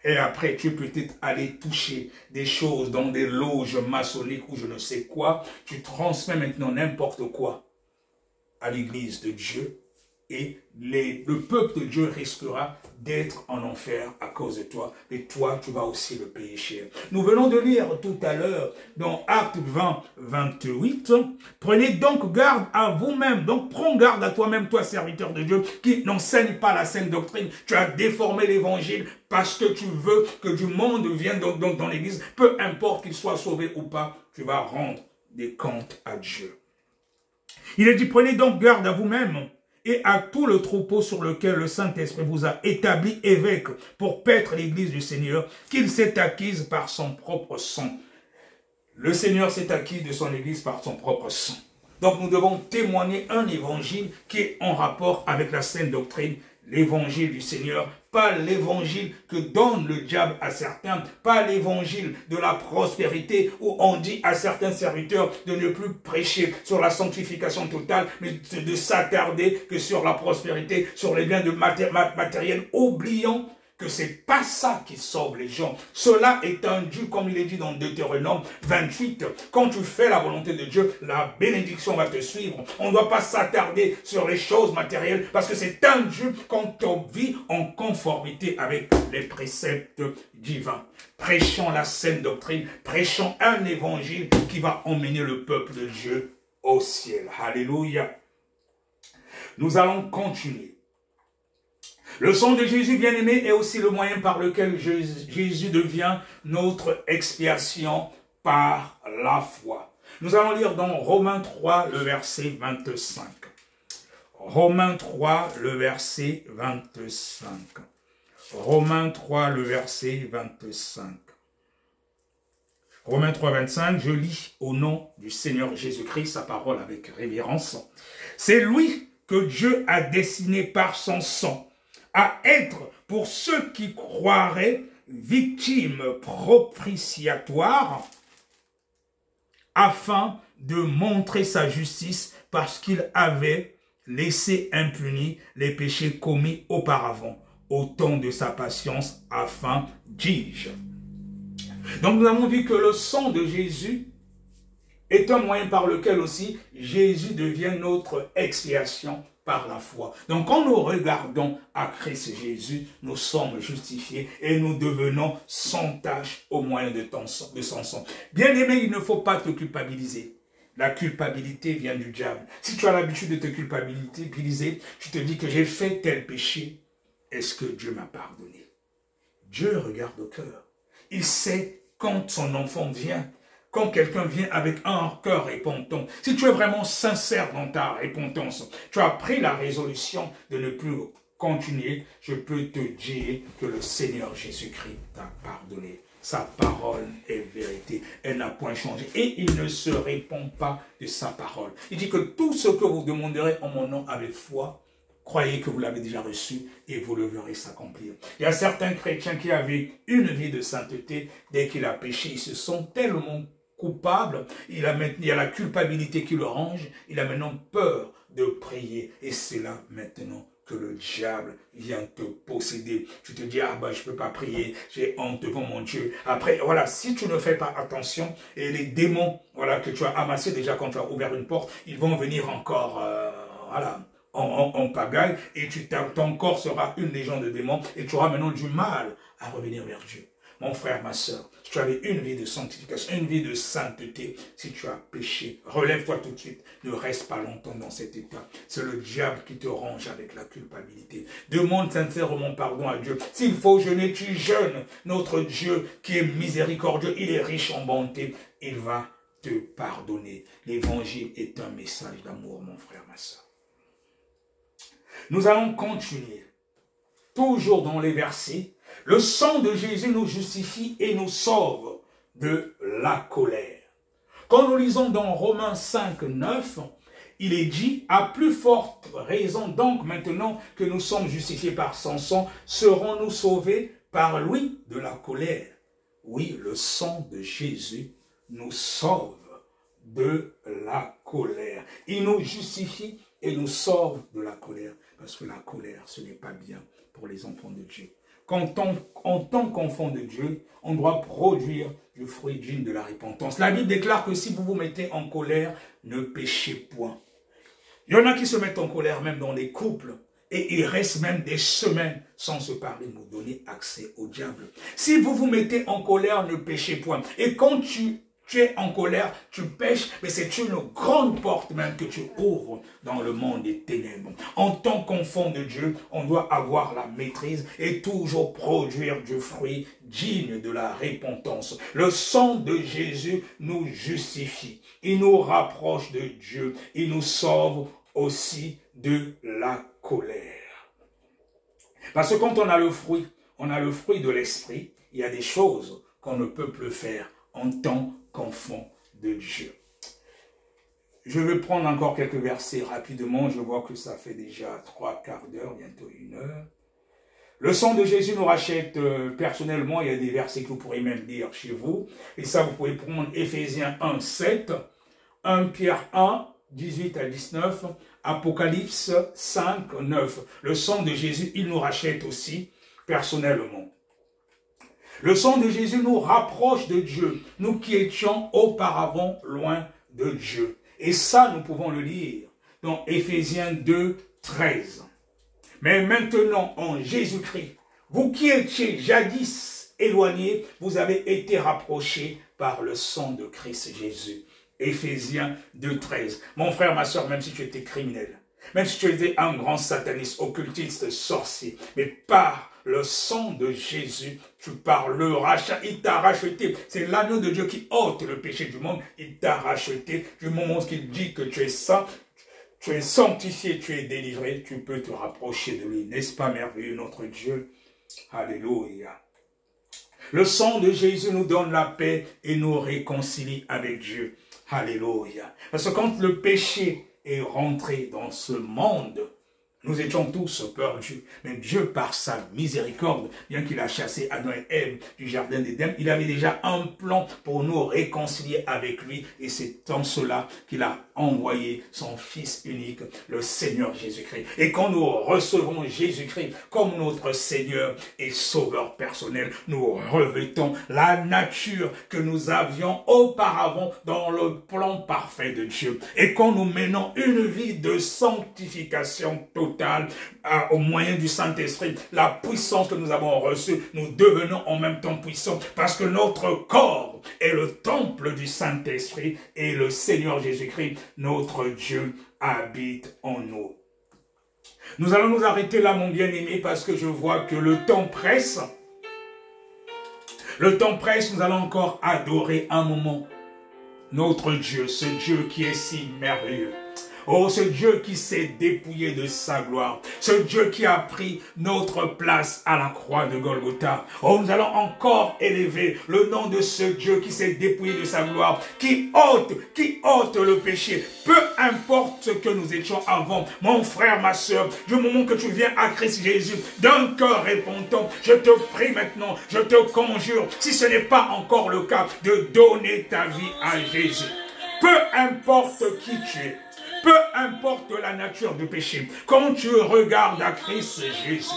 Et après, tu peux peut-être aller toucher des choses dans des loges maçonniques ou je ne sais quoi. Tu transmets maintenant n'importe quoi à l'église de Dieu. et le peuple de Dieu risquera d'être en enfer à cause de toi. Et toi, tu vas aussi le payer cher. Nous venons de lire tout à l'heure dans Actes 20, 28. Prenez donc garde à vous-même. Donc prends garde à toi-même, toi serviteur de Dieu, qui n'enseigne pas la saine doctrine. Tu as déformé l'évangile parce que tu veux que du monde vienne dans l'église. Peu importe qu'il soit sauvé ou pas, tu vas rendre des comptes à Dieu. Il est dit, prenez donc garde à vous-même et à tout le troupeau sur lequel le Saint-Esprit vous a établi évêque pour paître l'église du Seigneur, qu'il s'est acquise par son propre sang. Le Seigneur s'est acquis de son église par son propre sang. Donc nous devons témoigner un évangile qui est en rapport avec la saine doctrine, l'évangile du Seigneur, pas l'évangile que donne le diable à certains, pas l'évangile de la prospérité où on dit à certains serviteurs de ne plus prêcher sur la sanctification totale, mais de s'attarder que sur la prospérité, sur les biens de matériel, oubliant que c'est pas ça qui sauve les gens. Cela est un dû, comme il est dit dans Deutéronome 28. Quand tu fais la volonté de Dieu, la bénédiction va te suivre. On ne doit pas s'attarder sur les choses matérielles parce que c'est un dû quand on vit en conformité avec les préceptes divins. Prêchons la saine doctrine, prêchons un évangile qui va emmener le peuple de Dieu au ciel. Alléluia. Nous allons continuer. Le sang de Jésus bien-aimé est aussi le moyen par lequel Jésus devient notre expiation par la foi. Nous allons lire dans Romains 3, le verset 25. Romains 3, le verset 25. Romains 3, le verset 25. Romains 3, 25, je lis au nom du Seigneur Jésus-Christ sa parole avec révérence. C'est lui que Dieu a destiné par son sang à être, pour ceux qui croiraient, victime propitiatoire, afin de montrer sa justice, parce qu'il avait laissé impunis les péchés commis auparavant, au temps de sa patience, afin, dis-je. Donc nous avons vu que le sang de Jésus est un moyen par lequel aussi Jésus devient notre expiation par la foi. Donc quand nous regardons à Christ Jésus, nous sommes justifiés et nous devenons sans tache au moyen de son sang. Bien aimé, il ne faut pas te culpabiliser. La culpabilité vient du diable. Si tu as l'habitude de te culpabiliser, tu te dis que j'ai fait tel péché, est-ce que Dieu m'a pardonné? Dieu regarde au cœur. Il sait quand son enfant vient. Quand quelqu'un vient avec un cœur repentant, si tu es vraiment sincère dans ta repentance, tu as pris la résolution de ne plus continuer, je peux te dire que le Seigneur Jésus-Christ t'a pardonné. Sa parole est vérité, elle n'a point changé et il ne se répand pas de sa parole. Il dit que tout ce que vous demanderez en mon nom avec foi, croyez que vous l'avez déjà reçu et vous le verrez s'accomplir. Il y a certains chrétiens qui avaient une vie de sainteté, dès qu'il a péché, ils se sont tellement coupable, il y a la culpabilité qui le range, il a maintenant peur de prier. Et c'est là maintenant que le diable vient te posséder. Tu te dis, ah ben je ne peux pas prier, j'ai honte devant mon Dieu. Après, voilà, si tu ne fais pas attention, et les démons voilà, que tu as amassés déjà quand tu as ouvert une porte, ils vont venir encore, voilà, en pagaille, et ton corps sera une légion de démons, et tu auras maintenant du mal à revenir vers Dieu. Mon frère, ma soeur, si tu avais une vie de sanctification, une vie de sainteté, si tu as péché, relève-toi tout de suite. Ne reste pas longtemps dans cet état. C'est le diable qui te range avec la culpabilité. Demande sincèrement pardon à Dieu. S'il faut jeûner, tu jeûnes. Notre Dieu qui est miséricordieux, il est riche en bonté. Il va te pardonner. L'évangile est un message d'amour, mon frère, ma soeur. Nous allons continuer. Toujours dans les versets. Le sang de Jésus nous justifie et nous sauve de la colère. Quand nous lisons dans Romains 5, 9, il est dit, à plus forte raison donc maintenant que nous sommes justifiés par son sang, serons-nous sauvés par lui de la colère. Oui, le sang de Jésus nous sauve de la colère. Il nous justifie et nous sauve de la colère. Parce que la colère, ce n'est pas bien pour les enfants de Dieu. En tant qu'enfant de Dieu, on doit produire du fruit digne de la repentance. La Bible déclare que si vous vous mettez en colère, ne péchez point. Il y en a qui se mettent en colère même dans les couples. Et il reste même des semaines sans se parler, nous donner accès au diable. Si vous vous mettez en colère, ne péchez point. Et quand tu es en colère, tu pêches, mais c'est une grande porte même que tu ouvres dans le monde des ténèbres. En tant qu'enfant de Dieu, on doit avoir la maîtrise et toujours produire du fruit digne de la repentance. Le sang de Jésus nous justifie. Il nous rapproche de Dieu. Il nous sauve aussi de la colère. Parce que quand on a le fruit de l'esprit, il y a des choses qu'on ne peut plus faire en tant qu'enfant de Dieu. Je vais prendre encore quelques versets rapidement. Je vois que ça fait déjà 3/4 d'heure, bientôt 1 heure. Le sang de Jésus nous rachète personnellement. Il y a des versets que vous pourrez même lire chez vous. Et ça, vous pouvez prendre Éphésiens 1, 7, 1 Pierre 1, 18 à 19, Apocalypse 5, 9. Le sang de Jésus, il nous rachète aussi personnellement. Le sang de Jésus nous rapproche de Dieu, nous qui étions auparavant loin de Dieu. Et ça, nous pouvons le lire dans Éphésiens 2, 13. Mais maintenant, en Jésus-Christ, vous qui étiez jadis éloignés, vous avez été rapprochés par le sang de Christ Jésus. Éphésiens 2, 13. Mon frère, ma soeur, même si tu étais criminel, même si tu étais un grand sataniste, occultiste, sorcier, mais par le sang de Jésus, tu parles le rachat, il t'a racheté. C'est l'agneau de Dieu qui ôte le péché du monde, il t'a racheté. Du moment qu'il dit que tu es saint, tu es sanctifié, tu es délivré, tu peux te rapprocher de lui. N'est-ce pas merveilleux, notre Dieu? Alléluia. Le sang de Jésus nous donne la paix et nous réconcilie avec Dieu. Alléluia. Parce que quand le péché est rentré dans ce monde, nous étions tous perdus. Mais Dieu, par sa miséricorde, bien qu'il a chassé Adam et Ève du jardin d'Éden, il avait déjà un plan pour nous réconcilier avec lui. Et c'est en cela qu'il a envoyé son Fils unique, le Seigneur Jésus-Christ. Et quand nous recevons Jésus-Christ comme notre Seigneur et Sauveur personnel, nous revêtons la nature que nous avions auparavant dans le plan parfait de Dieu. Et quand nous menons une vie de sanctification totale, au moyen du Saint-Esprit, la puissance que nous avons reçue, nous devenons en même temps puissants parce que notre corps est le temple du Saint-Esprit et le Seigneur Jésus-Christ, notre Dieu, habite en nous. Nous allons nous arrêter là, mon bien-aimé, parce que je vois que le temps presse. Le temps presse, nous allons encore adorer un moment notre Dieu, ce Dieu qui est si merveilleux. Oh, ce Dieu qui s'est dépouillé de sa gloire. Ce Dieu qui a pris notre place à la croix de Golgotha. Oh, nous allons encore élever le nom de ce Dieu qui s'est dépouillé de sa gloire, qui ôte le péché. Peu importe ce que nous étions avant, mon frère, ma soeur, du moment que tu viens à Christ Jésus, d'un cœur repentant, je te prie maintenant, je te conjure, si ce n'est pas encore le cas, de donner ta vie à Jésus. Peu importe qui tu es, peu importe la nature du péché, quand tu regardes à Christ Jésus,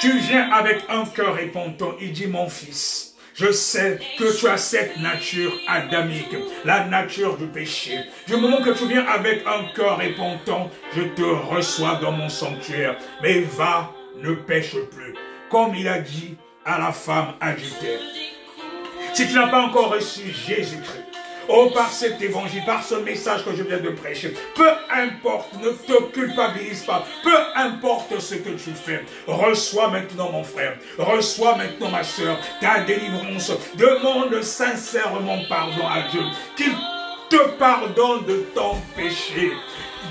tu viens avec un cœur repentant. Il dit, mon fils, je sais que tu as cette nature adamique, la nature du péché. Du moment que tu viens avec un cœur repentant, je te reçois dans mon sanctuaire. Mais va, ne pêche plus. Comme il a dit à la femme adultère. Si tu n'as pas encore reçu Jésus-Christ, oh, par cet évangile, par ce message que je viens de prêcher, peu importe, ne te culpabilise pas, peu importe ce que tu fais, reçois maintenant mon frère, reçois maintenant ma soeur, ta délivrance, demande sincèrement pardon à Dieu, qu'il te pardonne de ton péché.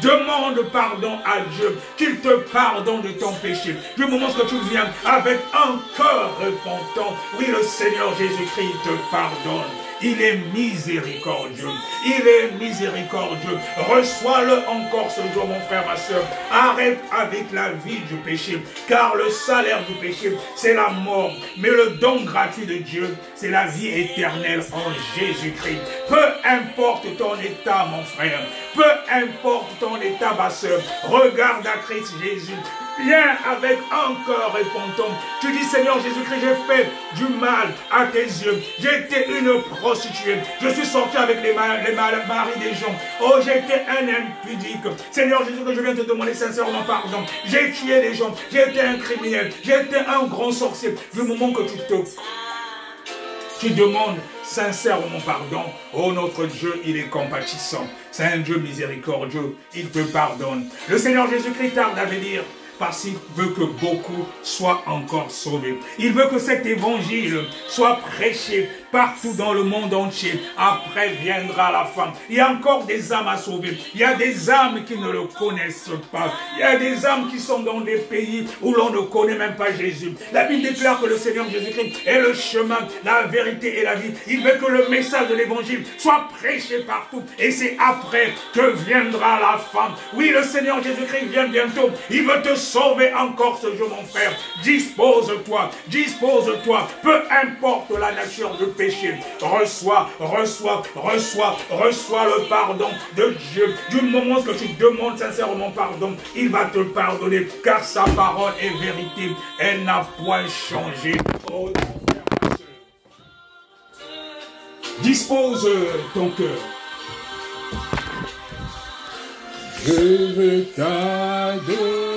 Demande pardon à Dieu, qu'il te pardonne de ton péché. Du moment que tu viens avec un cœur repentant, oui, le Seigneur Jésus-Christ te pardonne. Il est miséricordieux. Il est miséricordieux. Reçois-le encore ce jour, mon frère, ma soeur. Arrête avec la vie du péché. Car le salaire du péché, c'est la mort. Mais le don gratuit de Dieu, c'est la vie éternelle en Jésus-Christ. Peu importe ton état, mon frère. Peu importe ton état basseur. Regarde à Christ Jésus. Viens avec un cœur repentant. Tu dis, Seigneur Jésus-Christ, j'ai fait du mal à tes yeux. J'étais une prostituée. Je suis sorti avec les maris des gens. Oh, j'étais un impudique. Seigneur Jésus-Christ, je viens te demander sincèrement pardon. J'ai tué des gens. J'étais un criminel. J'étais un grand sorcier. Du moment que tu demandes sincèrement pardon, oh notre Dieu, il est compatissant. C'est un Dieu miséricordieux. Il te pardonne. Le Seigneur Jésus-Christ tarde à venir, parce qu'il veut que beaucoup soient encore sauvés. Il veut que cet évangile soit prêché partout dans le monde entier. Après viendra la fin. Il y a encore des âmes à sauver. Il y a des âmes qui ne le connaissent pas. Il y a des âmes qui sont dans des pays où l'on ne connaît même pas Jésus. La Bible déclare que le Seigneur Jésus-Christ est le chemin, la vérité et la vie. Il veut que le message de l'évangile soit prêché partout. Et c'est après que viendra la fin. Oui, le Seigneur Jésus-Christ vient bientôt. Il veut te sauver encore ce jour, mon frère. Dispose-toi, dispose-toi. Peu importe la nature de péché. Reçois le pardon de Dieu. Du moment que tu demandes sincèrement pardon, il va te pardonner, car sa parole est vérité. Elle n'a point changé. Oh, frère, dispose ton cœur. Je veux t'adorer.